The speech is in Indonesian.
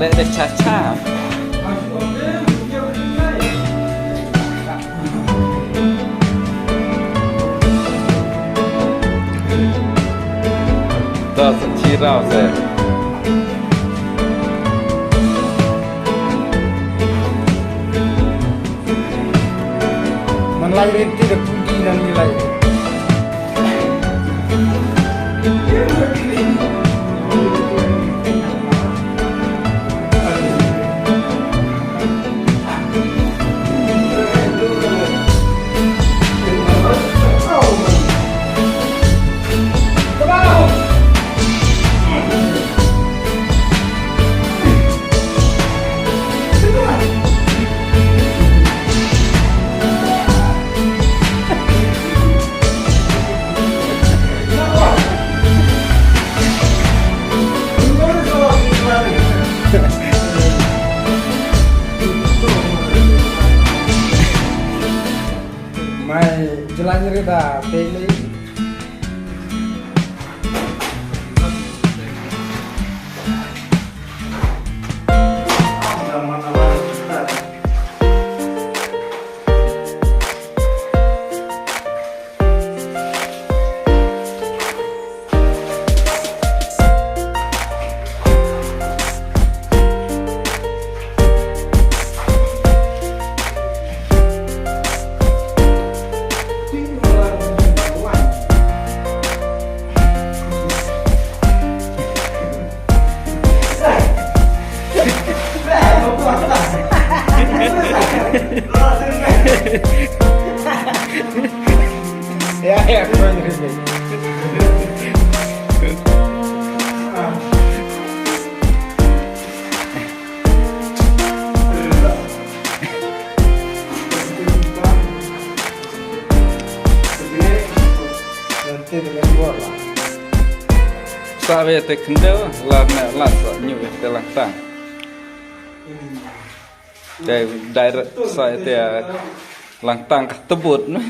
Let the cha-cha. Doesn't cheat out there. Menlairi tidak tinggi dan nilai. Mai jalan cerita tele. Ya, kurang lebih. Sabe te kendel la nyu te langtang. Direct saya te langtang ka tebut noh.